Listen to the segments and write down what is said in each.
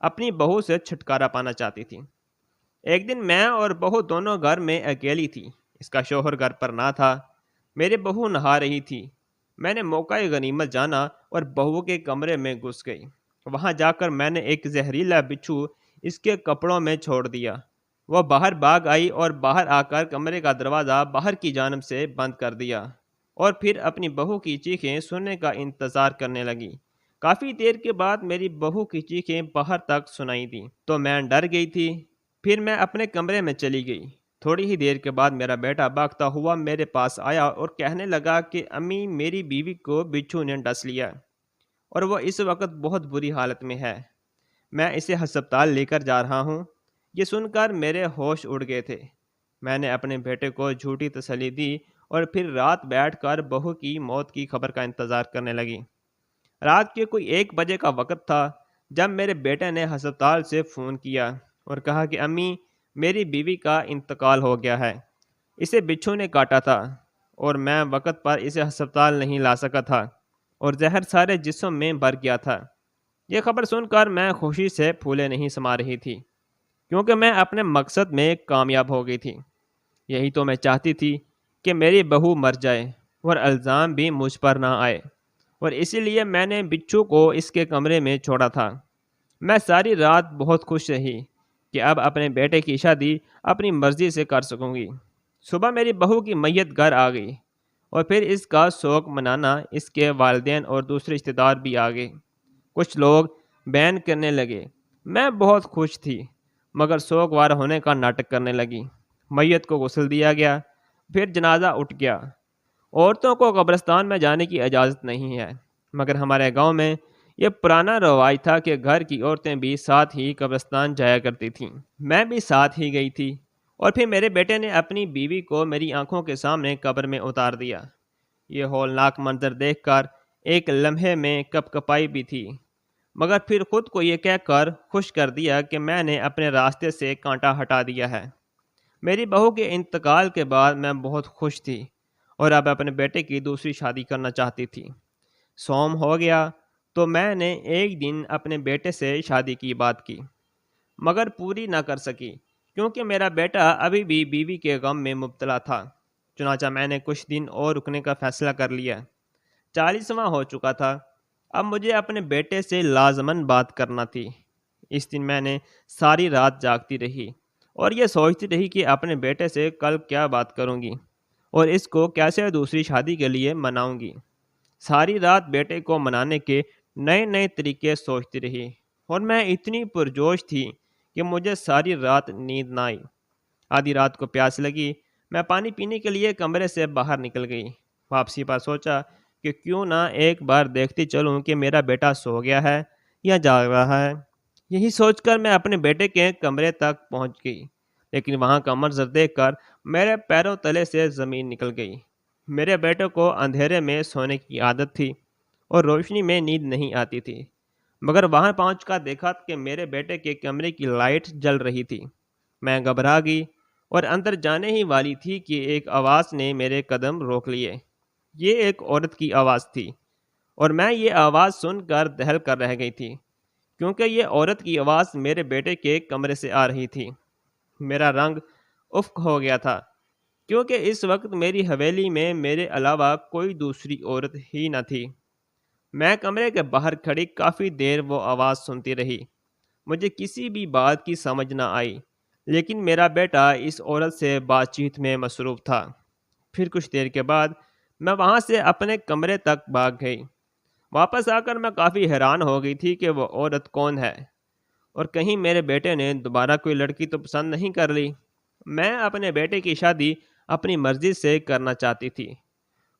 اپنی بہو سے چھٹکارا پانا چاہتی تھی۔ ایک دن میں اور بہو دونوں گھر میں اکیلی تھی۔ اس کا شوہر گھر پر نہ تھا۔ میری بہو نہا رہی تھی۔ میں نے موقع غنیمت جانا اور بہو کے کمرے میں گھس گئی۔ وہاں جا کر میں نے ایک زہریلا بچھو اس کے کپڑوں میں چھوڑ دیا۔ وہ باہر بھاگ آئی اور باہر آ کر کمرے کا دروازہ باہر کی جانب سے بند کر دیا اور پھر اپنی بہو کی چیخیں سننے کا انتظار کرنے لگی۔ کافی دیر کے بعد میری بہو کی چیخیں باہر تک سنائی دیں تو میں ڈر گئی تھی۔ پھر میں اپنے کمرے میں چلی گئی۔ تھوڑی ہی دیر کے بعد میرا بیٹا بھاگتا ہوا میرے پاس آیا اور کہنے لگا کہ امی، میری بیوی کو بچھو نے ڈس لیا اور وہ اس وقت بہت بری حالت میں ہے۔ میں اسے ہسپتال لے کر جا رہا ہوں۔ یہ سن کر میرے ہوش اڑ گئے تھے۔ میں نے اپنے بیٹے کو جھوٹی تسلی دی اور پھر رات بیٹھ کر بہو کی موت کی خبر کا انتظار کرنے لگی۔ رات کے کوئی 1 بجے کا وقت تھا جب میرے بیٹے نے ہسپتال سے فون کیا اور کہا کہ امی، میری بیوی کا انتقال ہو گیا ہے۔ اسے بچھو نے کاٹا تھا اور میں وقت پر اسے ہسپتال نہیں لا سکا تھا اور زہر سارے جسم میں بھر گیا تھا۔ یہ خبر سن کر میں خوشی سے پھولے نہیں سما رہی تھی، کیونکہ میں اپنے مقصد میں کامیاب ہو گئی تھی۔ یہی تو میں چاہتی تھی کہ میری بہو مر جائے اور الزام بھی مجھ پر نہ آئے، اور اسی لیے میں نے بچھو کو اس کے کمرے میں چھوڑا تھا۔ میں ساری رات بہت خوش رہی کہ اب اپنے بیٹے کی شادی اپنی مرضی سے کر سکوں گی۔ صبح میری بہو کی میت گھر آ گئی اور پھر اس کا سوگ منانا اس کے والدین اور دوسرے رشتہ دار بھی آ گئے۔ کچھ لوگ بیان کرنے لگے۔ میں بہت خوش تھی، مگر سوگوار ہونے کا ناٹک کرنے لگی۔ میت کو غسل دیا گیا، پھر جنازہ اٹھ گیا۔ عورتوں کو قبرستان میں جانے کی اجازت نہیں ہے، مگر ہمارے گاؤں میں یہ پرانا رواج تھا کہ گھر کی عورتیں بھی ساتھ ہی قبرستان جایا کرتی تھیں۔ میں بھی ساتھ ہی گئی تھی اور پھر میرے بیٹے نے اپنی بیوی کو میری آنکھوں کے سامنے قبر میں اتار دیا۔ یہ ہولناک منظر دیکھ کر ایک لمحے میں کپ کپائی بھی تھی، مگر پھر خود کو یہ کہہ کر خوش کر دیا کہ میں نے اپنے راستے سے کانٹا ہٹا دیا ہے۔ میری بہو کے انتقال کے بعد میں بہت خوش تھی اور اب اپنے بیٹے کی دوسری شادی کرنا چاہتی تھی۔ سوم ہو گیا تو میں نے ایک دن اپنے بیٹے سے شادی کی بات کی، مگر پوری نہ کر سکی کیونکہ میرا بیٹا ابھی بھی بیوی کے غم میں مبتلا تھا۔ چنانچہ میں نے کچھ دن اور رکنے کا فیصلہ کر لیا۔ 40واں ہو چکا تھا۔ اب مجھے اپنے بیٹے سے لازماً بات کرنا تھی۔ اس دن میں نے ساری رات جاگتی رہی اور یہ سوچتی رہی کہ اپنے بیٹے سے کل کیا بات کروں گی اور اس کو کیسے دوسری شادی کے لیے مناؤں گی۔ ساری رات بیٹے کو منانے کے نئے نئے طریقے سوچتی رہی اور میں اتنی پرجوش تھی کہ مجھے ساری رات نیند نہ آئی۔ آدھی رات کو پیاس لگی۔ میں پانی پینے کے لیے کمرے سے باہر نکل گئی۔ واپسی پر سوچا کہ کیوں نہ ایک بار دیکھتی چلوں کہ میرا بیٹا سو گیا ہے یا جاگ رہا ہے۔ یہی سوچ کر میں اپنے بیٹے کے کمرے تک پہنچ گئی، لیکن وہاں کا منظر دیکھ کر میرے پیروں تلے سے زمین نکل گئی۔ میرے بیٹے کو اندھیرے میں سونے کی عادت تھی اور روشنی میں نیند نہیں آتی تھی، مگر وہاں پہنچ کر دیکھا کہ میرے بیٹے کے کمرے کی لائٹ جل رہی تھی۔ میں گھبرا گئی اور اندر جانے ہی والی تھی کہ ایک آواز نے میرے قدم روک لیے۔ یہ ایک عورت کی آواز تھی اور میں یہ آواز سن کر دہل کر رہ گئی تھی، کیونکہ یہ عورت کی آواز میرے بیٹے کے کمرے سے آ رہی تھی۔ میرا رنگ افق ہو گیا تھا، کیونکہ اس وقت میری حویلی میں میرے علاوہ کوئی دوسری عورت ہی نہ تھی۔ میں کمرے کے باہر کھڑی کافی دیر وہ آواز سنتی رہی۔ مجھے کسی بھی بات کی سمجھ نہ آئی، لیکن میرا بیٹا اس عورت سے بات چیت میں مصروف تھا۔ پھر کچھ دیر کے بعد میں وہاں سے اپنے کمرے تک بھاگ گئی۔ واپس آ کر میں کافی حیران ہو گئی تھی کہ وہ عورت کون ہے اور کہیں میرے بیٹے نے دوبارہ کوئی لڑکی تو پسند نہیں کر لی۔ میں اپنے بیٹے کی شادی اپنی مرضی سے کرنا چاہتی تھی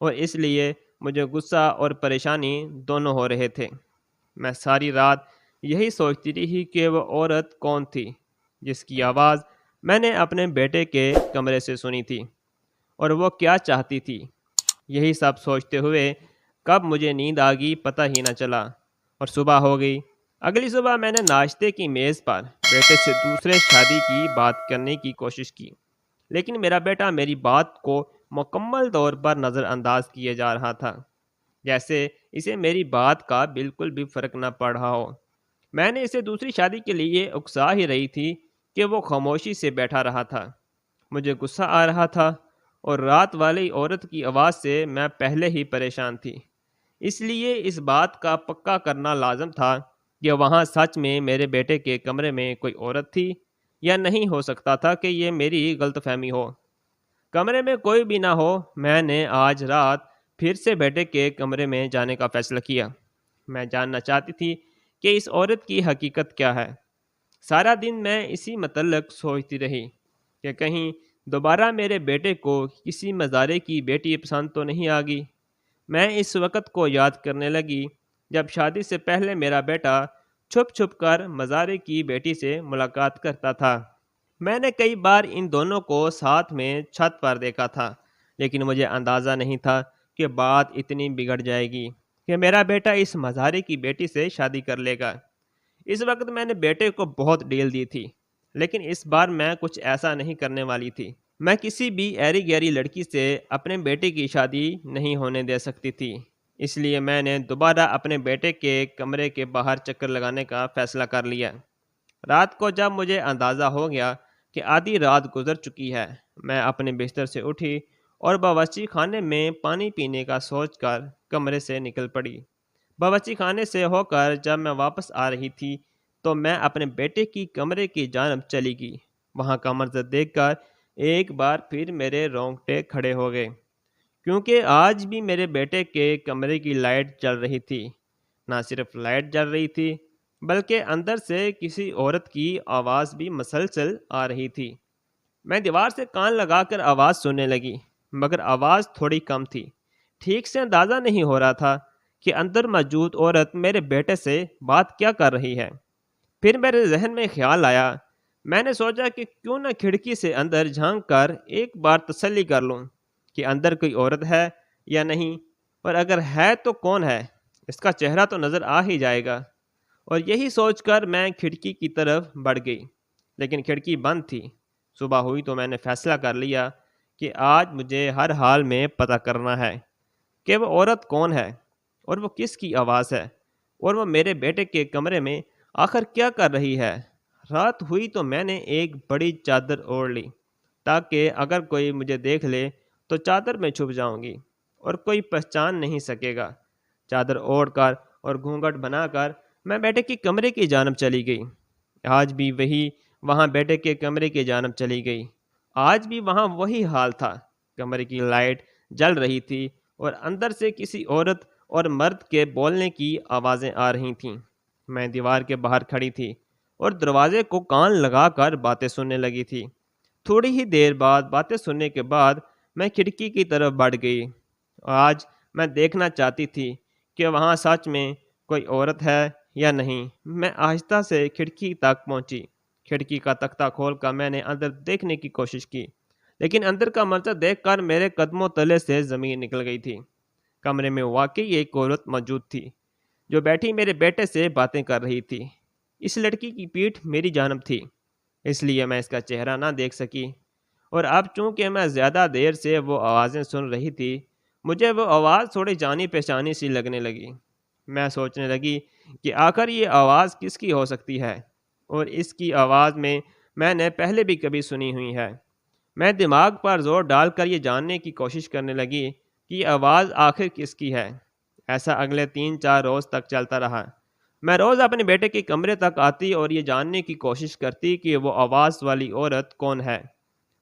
اور اس لیے مجھے غصہ اور پریشانی دونوں ہو رہے تھے۔ میں ساری رات یہی سوچتی رہی کہ وہ عورت کون تھی جس کی آواز میں نے اپنے بیٹے کے کمرے سے سنی تھی اور وہ کیا چاہتی تھی۔ یہی سب سوچتے ہوئے کب مجھے نیند آ گئی پتہ ہی نہ چلا اور صبح ہو گئی۔ اگلی صبح میں نے ناشتے کی میز پر بیٹے سے دوسرے شادی کی بات کرنے کی کوشش کی، لیکن میرا بیٹا میری بات کو مکمل طور پر نظر انداز کیے جا رہا تھا، جیسے اسے میری بات کا بالکل بھی فرق نہ پڑ رہا ہو۔ میں نے اسے دوسری شادی کے لیے اکسا ہی رہی تھی کہ وہ خاموشی سے بیٹھا رہا تھا۔ مجھے غصہ آ رہا تھا اور رات والی عورت کی آواز سے میں پہلے ہی پریشان تھی، اس لیے اس بات کا پکا کرنا لازم تھا کہ وہاں سچ میں میرے بیٹے کے کمرے میں کوئی عورت تھی یا نہیں۔ ہو سکتا تھا کہ یہ میری غلط فہمی ہو۔ کمرے میں کوئی بھی نہ ہو، میں نے آج رات پھر سے بیٹے کے کمرے میں جانے کا فیصلہ کیا۔ میں جاننا چاہتی تھی کہ اس عورت کی حقیقت کیا ہے۔ سارا دن میں اسی متعلق سوچتی رہی کہ کہیں دوبارہ میرے بیٹے کو کسی مزارے کی بیٹی پسند تو نہیں آ گئی۔ میں اس وقت کو یاد کرنے لگی جب شادی سے پہلے میرا بیٹا چھپ چھپ کر مزارے کی بیٹی سے ملاقات کرتا تھا۔ میں نے کئی بار ان دونوں کو ساتھ میں چھت پر دیکھا تھا، لیکن مجھے اندازہ نہیں تھا کہ بات اتنی بگڑ جائے گی کہ میرا بیٹا اس مزارے کی بیٹی سے شادی کر لے گا۔ اس وقت میں نے بیٹے کو بہت ڈیل دی تھی، لیکن اس بار میں کچھ ایسا نہیں کرنے والی تھی۔ میں کسی بھی ایری گیری لڑکی سے اپنے بیٹے کی شادی نہیں ہونے دے سکتی تھی، اس لیے میں نے دوبارہ اپنے بیٹے کے کمرے کے باہر چکر لگانے کا فیصلہ کر لیا۔ رات کو جب مجھے اندازہ ہو گیا کہ آدھی رات گزر چکی ہے، میں اپنے بستر سے اٹھی اور باورچی خانے میں پانی پینے کا سوچ کر کمرے سے نکل پڑی۔ باورچی خانے سے ہو کر جب میں واپس آ رہی تھی تو میں اپنے بیٹے کی کمرے کی جانب چلی گئی۔ وہاں کا منظر دیکھ کر ایک بار پھر میرے رونگٹے کھڑے ہو گئے، کیونکہ آج بھی میرے بیٹے کے کمرے کی لائٹ جل رہی تھی۔ نہ صرف لائٹ جل رہی تھی، بلکہ اندر سے کسی عورت کی آواز بھی مسلسل آ رہی تھی۔ میں دیوار سے کان لگا کر آواز سننے لگی، مگر آواز تھوڑی کم تھی۔ ٹھیک سے اندازہ نہیں ہو رہا تھا کہ اندر موجود عورت میرے بیٹے سے بات کیا کر رہی ہے۔ پھر میرے ذہن میں خیال آیا، میں نے سوچا کہ کیوں نہ کھڑکی سے اندر جھانک کر ایک بار تسلی کر لوں کہ اندر کوئی عورت ہے یا نہیں، اور اگر ہے تو کون ہے، اس کا چہرہ تو نظر آ ہی جائے گا۔ اور یہی سوچ کر میں کھڑکی کی طرف بڑھ گئی، لیکن کھڑکی بند تھی۔ صبح ہوئی تو میں نے فیصلہ کر لیا کہ آج مجھے ہر حال میں پتہ کرنا ہے کہ وہ عورت کون ہے اور وہ کس کی آواز ہے، اور وہ میرے بیٹے کے کمرے میں آخر کیا کر رہی ہے۔ رات ہوئی تو میں نے ایک بڑی چادر اوڑھ لی تاکہ اگر کوئی مجھے دیکھ لے تو چادر میں چھپ جاؤں گی اور کوئی پہچان نہیں سکے گا۔ چادر اوڑھ کر اور گھونگھٹ بنا کر میں بیٹے کے کمرے کی جانب چلی گئی۔ آج بھی وہاں بیٹے کے کمرے کی جانب چلی گئی۔ آج بھی وہاں وہی حال تھا۔ کمرے کی لائٹ جل رہی تھی اور اندر سے کسی عورت اور مرد کے بولنے کی آوازیں آ رہی تھیں۔ میں دیوار کے باہر کھڑی تھی اور دروازے کو کان لگا کر باتیں سننے لگی تھی۔ تھوڑی ہی دیر بعد باتیں سننے کے بعد میں کھڑکی کی طرف بڑھ گئی۔ آج میں دیکھنا چاہتی تھی کہ وہاں سچ میں کوئی عورت ہے یا نہیں۔ میں آہستہ سے کھڑکی تک پہنچی۔ کھڑکی کا تختہ کھول کر میں نے اندر دیکھنے کی کوشش کی، لیکن اندر کا منظر دیکھ کر میرے قدموں تلے سے زمین نکل گئی تھی۔ کمرے میں واقعی ایک عورت موجود تھی جو بیٹھی میرے بیٹے سے باتیں کر رہی تھی۔ اس لڑکی کی پیٹھ میری جانب تھی، اس لیے میں اس کا چہرہ نہ دیکھ سکی، اور اب چونکہ میں زیادہ دیر سے وہ آوازیں سن رہی تھی، مجھے وہ آواز تھوڑی جانی پہچانی سی لگنے لگی۔ میں سوچنے لگی کہ آخر یہ آواز کس کی ہو سکتی ہے، اور اس کی آواز میں نے پہلے بھی کبھی سنی ہوئی ہے۔ میں دماغ پر زور ڈال کر یہ جاننے کی کوشش کرنے لگی کہ یہ آواز آخر کس کی ہے۔ ایسا اگلے 3-4 روز تک چلتا رہا۔ میں روز اپنے بیٹے کے کمرے تک آتی اور یہ جاننے کی کوشش کرتی کہ وہ آواز والی عورت کون ہے،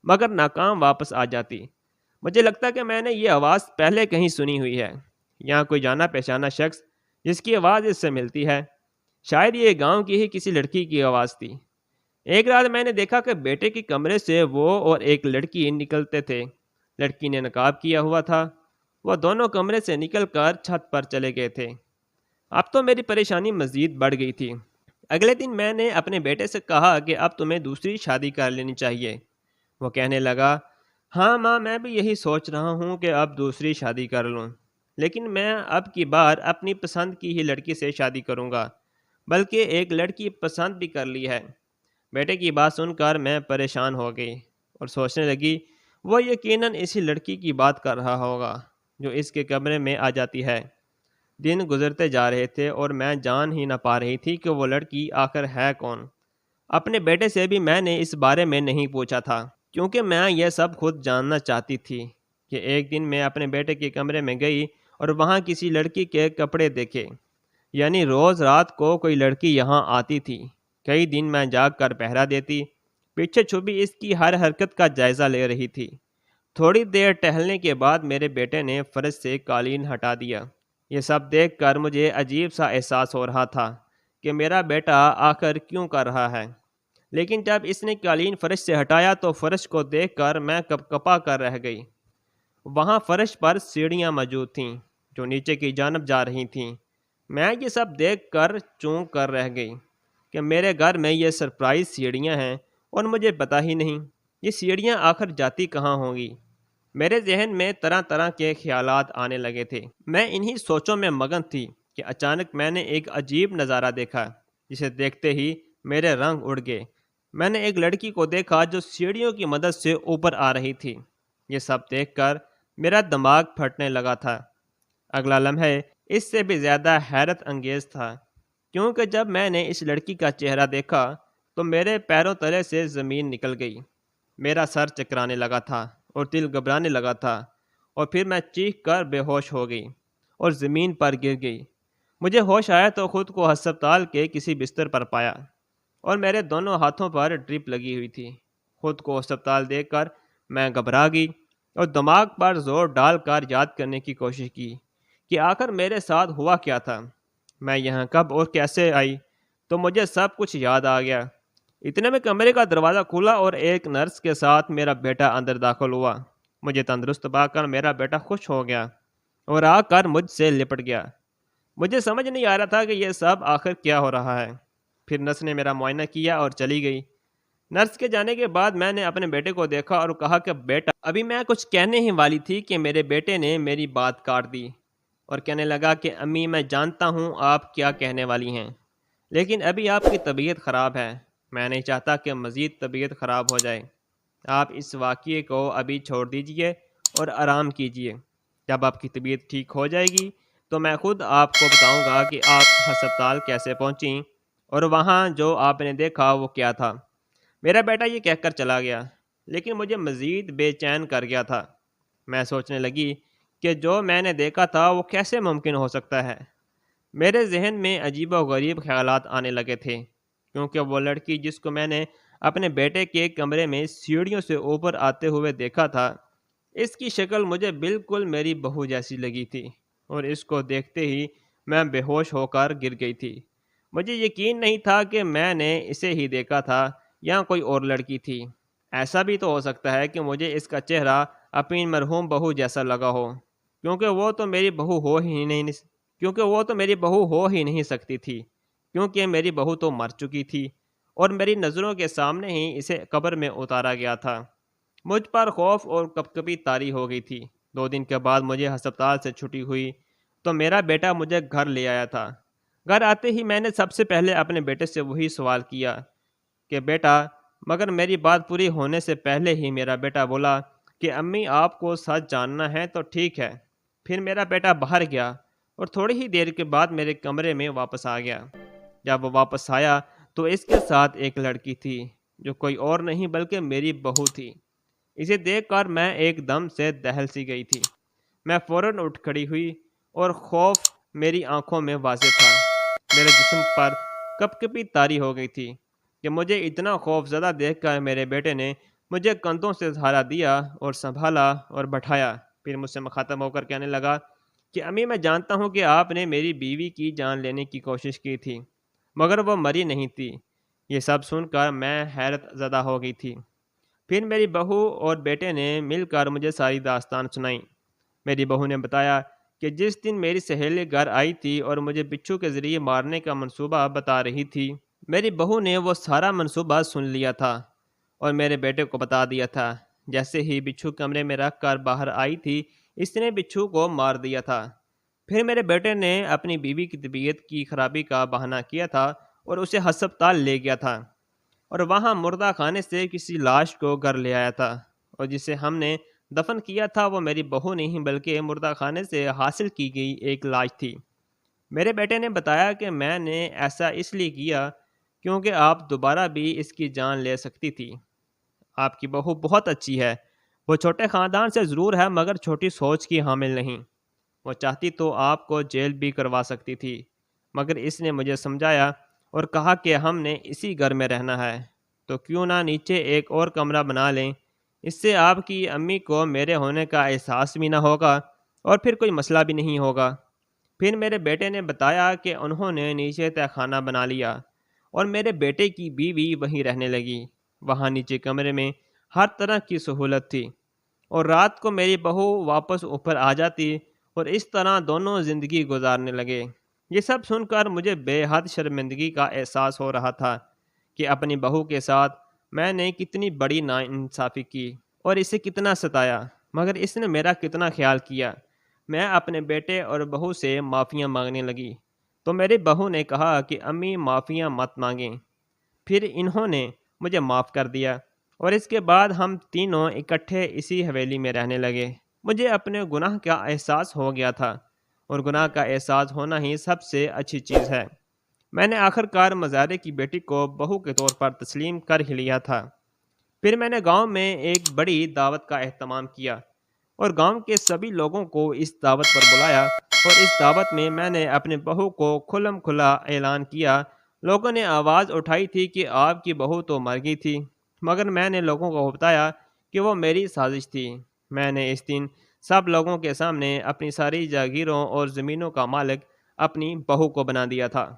مگر ناکام واپس آ جاتی۔ مجھے لگتا کہ میں نے یہ آواز پہلے کہیں سنی ہوئی ہے، یہاں کوئی جانا پہچانا شخص جس کی آواز اس سے ملتی ہے۔ شاید یہ گاؤں کی ہی کسی لڑکی کی آواز تھی۔ ایک رات میں نے دیکھا کہ بیٹے کے کمرے سے وہ اور ایک لڑکی نکلتے تھے۔ لڑکی نے نقاب کیا ہوا تھا۔ وہ دونوں کمرے سے نکل کر چھت پر چلے گئے تھے۔ اب تو میری پریشانی مزید بڑھ گئی تھی۔ اگلے دن میں نے اپنے بیٹے سے کہا کہ اب تمہیں دوسری شادی کر لینی چاہیے۔ وہ کہنے لگا، ہاں ماں، میں بھی یہی سوچ رہا ہوں کہ اب دوسری شادی کر لوں، لیکن میں اب کی بار اپنی پسند کی ہی لڑکی سے شادی کروں گا، بلکہ ایک لڑکی پسند بھی کر لی ہے۔ بیٹے کی بات سن کر میں پریشان ہو گئی اور سوچنے لگی وہ یقیناً اسی لڑکی کی بات کر رہا ہوگا جو اس کے کمرے میں آ جاتی ہے۔ دن گزرتے جا رہے تھے اور میں جان ہی نہ پا رہی تھی کہ وہ لڑکی آخر ہے کون۔ اپنے بیٹے سے بھی میں نے اس بارے میں نہیں پوچھا تھا، کیونکہ میں یہ سب خود جاننا چاہتی تھی۔ کہ ایک دن میں اپنے بیٹے کے کمرے میں گئی اور وہاں کسی لڑکی کے کپڑے دیکھے، یعنی روز رات کو کوئی لڑکی یہاں آتی تھی۔ کئی دن میں جاگ کر پہرا دیتی، پیچھے چھپی اس کی ہر حرکت کا جائزہ لے رہی تھی۔ تھوڑی دیر ٹہلنے کے بعد میرے بیٹے نے فرش سے قالین ہٹا دیا۔ یہ سب دیکھ کر مجھے عجیب سا احساس ہو رہا تھا کہ میرا بیٹا آخر کیوں کر رہا ہے۔ لیکن جب اس نے قالین فرش سے ہٹایا تو فرش کو دیکھ کر میں کپ کپا کر رہ گئی۔ وہاں فرش پر سیڑھیاں موجود تھیں جو نیچے کی جانب جا رہی تھیں۔ میں یہ سب دیکھ کر چونک کر رہ گئی کہ میرے گھر میں یہ سرپرائز سیڑھیاں ہیں اور مجھے پتہ ہی نہیں یہ سیڑھیاں آخر جاتی کہاں ہوں گی۔ میرے ذہن میں طرح طرح کے خیالات آنے لگے تھے۔ میں انہی سوچوں میں مگن تھی کہ اچانک میں نے ایک عجیب نظارہ دیکھا، جسے دیکھتے ہی میرے رنگ اڑ گئے۔ میں نے ایک لڑکی کو دیکھا جو سیڑھیوں کی مدد سے اوپر آ رہی تھی۔ یہ سب دیکھ کر میرا دماغ پھٹنے لگا تھا۔ اگلا لمحے اس سے بھی زیادہ حیرت انگیز تھا، کیونکہ جب میں نے اس لڑکی کا چہرہ دیکھا تو میرے پیروں تلے سے زمین نکل گئی۔ میرا سر چکرانے لگا تھا اور دل گھبرانے لگا تھا، اور پھر میں چیخ کر بے ہوش ہو گئی اور زمین پر گر گئی۔ مجھے ہوش آیا تو خود کو ہسپتال کے کسی بستر پر پایا اور میرے دونوں ہاتھوں پر ڈرپ لگی ہوئی تھی۔ خود کو ہسپتال دیکھ کر میں گھبرا گئی اور دماغ پر زور ڈال کر یاد کرنے کی کوشش کی کہ آخر میرے ساتھ ہوا کیا تھا، میں یہاں کب اور کیسے آئی۔ تو مجھے سب کچھ یاد آ گیا۔ اتنے میں کمرے کا دروازہ کھلا اور ایک نرس کے ساتھ میرا بیٹا اندر داخل ہوا۔ مجھے تندرست پا کر میرا بیٹا خوش ہو گیا اور آ کر مجھ سے لپٹ گیا۔ مجھے سمجھ نہیں آ رہا تھا کہ یہ سب آخر کیا ہو رہا ہے۔ پھر نرس نے میرا معائنہ کیا اور چلی گئی۔ نرس کے جانے کے بعد میں نے اپنے بیٹے کو دیکھا اور کہا کہ بیٹا، ابھی میں کچھ کہنے ہی والی تھی کہ میرے بیٹے نے میری بات کاٹ دی اور کہنے لگا کہ امی میں جانتا ہوں آپ کیا کہنے والی ہیں، لیکن ابھی آپ کی طبیعت خراب ہے، میں نہیں چاہتا کہ مزید طبیعت خراب ہو جائے۔ آپ اس واقعے کو ابھی چھوڑ دیجئے اور آرام کیجئے۔ جب آپ کی طبیعت ٹھیک ہو جائے گی تو میں خود آپ کو بتاؤں گا کہ آپ ہسپتال کیسے پہنچیں اور وہاں جو آپ نے دیکھا وہ کیا تھا۔ میرا بیٹا یہ کہہ کر چلا گیا، لیکن مجھے مزید بے چین کر گیا تھا۔ میں سوچنے لگی کہ جو میں نے دیکھا تھا وہ کیسے ممکن ہو سکتا ہے۔ میرے ذہن میں عجیب و غریب خیالات آنے لگے تھے، کیونکہ وہ لڑکی جس کو میں نے اپنے بیٹے کے کمرے میں سیڑھیوں سے اوپر آتے ہوئے دیکھا تھا، اس کی شکل مجھے بالکل میری بہو جیسی لگی تھی، اور اس کو دیکھتے ہی میں بے ہوش ہو کر گر گئی تھی۔ مجھے یقین نہیں تھا کہ میں نے اسے ہی دیکھا تھا یا کوئی اور لڑکی تھی۔ ایسا بھی تو ہو سکتا ہے کہ مجھے اس کا چہرہ اپنی مرحوم بہو جیسا لگا ہو، کیونکہ وہ تو میری بہو ہو ہی نہیں سکتی تھی، کیونکہ میری بہو تو مر چکی تھی اور میری نظروں کے سامنے ہی اسے قبر میں اتارا گیا تھا۔ مجھ پر خوف اور کپکپی طاری ہو گئی تھی۔ 2 دن کے بعد مجھے ہسپتال سے چھٹی ہوئی تو میرا بیٹا مجھے گھر لے آیا تھا۔ گھر آتے ہی میں نے سب سے پہلے اپنے بیٹے سے وہی سوال کیا کہ بیٹا، مگر میری بات پوری ہونے سے پہلے ہی میرا بیٹا بولا کہ امی آپ کو سچ جاننا ہے تو ٹھیک ہے۔ پھر میرا بیٹا باہر گیا اور تھوڑی ہی دیر کے بعد میرے کمرے میں واپس آ گیا۔ جب وہ واپس آیا تو اس کے ساتھ ایک لڑکی تھی جو کوئی اور نہیں بلکہ میری بہو تھی۔ اسے دیکھ کر میں ایک دم سے دہل سی گئی تھی۔ میں فوراً اٹھ کھڑی ہوئی اور خوف میری آنکھوں میں واضح تھا۔ میرے جسم پر کپکپی طاری ہو گئی تھی کہ مجھے اتنا خوف زدہ دیکھ کر میرے بیٹے نے مجھے کندھوں سے سہارا دیا اور سنبھالا اور بٹھایا۔ پھر مجھ سے مخاطب ہو کر کہنے لگا کہ امی میں جانتا ہوں کہ آپ نے میری بیوی کی جان لینے کی کوشش کی تھی، مگر وہ مری نہیں تھی۔ یہ سب سن کر میں حیرت زدہ ہو گئی تھی۔ پھر میری بہو اور بیٹے نے مل کر مجھے ساری داستان سنائی۔ میری بہو نے بتایا کہ جس دن میری سہیلی گھر آئی تھی اور مجھے بچھو کے ذریعے مارنے کا منصوبہ بتا رہی تھی، میری بہو نے وہ سارا منصوبہ سن لیا تھا اور میرے بیٹے کو بتا دیا تھا۔ جیسے ہی بچھو کمرے میں رکھ کر باہر آئی تھی، اس نے بچھو کو مار دیا تھا۔ پھر میرے بیٹے نے اپنی بیوی کی طبیعت کی خرابی کا بہانہ کیا تھا اور اسے ہسپتال لے گیا تھا، اور وہاں مردہ خانے سے کسی لاش کو گھر لے آیا تھا، اور جسے ہم نے دفن کیا تھا وہ میری بہو نہیں بلکہ مردہ خانے سے حاصل کی گئی ایک لاش تھی۔ میرے بیٹے نے بتایا کہ میں نے ایسا اس لیے کیا کیونکہ آپ دوبارہ بھی اس کی جان لے سکتی تھی۔ آپ کی بہو بہت اچھی ہے، وہ چھوٹے خاندان سے ضرور ہے مگر چھوٹی سوچ کی حامل نہیں۔ وہ چاہتی تو آپ کو جیل بھی کروا سکتی تھی، مگر اس نے مجھے سمجھایا اور کہا کہ ہم نے اسی گھر میں رہنا ہے تو کیوں نہ نیچے ایک اور کمرہ بنا لیں، اس سے آپ کی امی کو میرے ہونے کا احساس بھی نہ ہوگا اور پھر کوئی مسئلہ بھی نہیں ہوگا۔ پھر میرے بیٹے نے بتایا کہ انہوں نے نیچے تہہ خانہ بنا لیا اور میرے بیٹے کی بیوی وہیں رہنے لگی۔ وہاں نیچے کمرے میں ہر طرح کی سہولت تھی اور رات کو میری بہو واپس اوپر آ جاتی اور اس طرح دونوں زندگی گزارنے لگے۔ یہ سب سن کر مجھے بے حد شرمندگی کا احساس ہو رہا تھا کہ اپنی بہو کے ساتھ میں نے کتنی بڑی ناانصافی کی اور اسے کتنا ستایا، مگر اس نے میرا کتنا خیال کیا۔ میں اپنے بیٹے اور بہو سے معافیاں مانگنے لگی تو میری بہو نے کہا کہ امی معافیاں مت مانگیں۔ پھر انہوں نے مجھے معاف کر دیا اور اس کے بعد ہم تینوں اکٹھے اسی حویلی میں رہنے لگے۔ مجھے اپنے گناہ کا احساس ہو گیا تھا اور گناہ کا احساس ہونا ہی سب سے اچھی چیز ہے۔ میں نے آخر کار مزارے کی بیٹی کو بہو کے طور پر تسلیم کر ہی لیا تھا۔ پھر میں نے گاؤں میں ایک بڑی دعوت کا اہتمام کیا اور گاؤں کے سبھی لوگوں کو اس دعوت پر بلایا اور اس دعوت میں میں نے اپنے بہو کو کھلم کھلا اعلان کیا۔ لوگوں نے آواز اٹھائی تھی کہ آپ کی بہو تو مر گئی تھی، مگر میں نے لوگوں کو بتایا کہ وہ میری سازش تھی۔ میں نے اس دن سب لوگوں کے سامنے اپنی ساری جاگیروں اور زمینوں کا مالک اپنی بہو کو بنا دیا تھا۔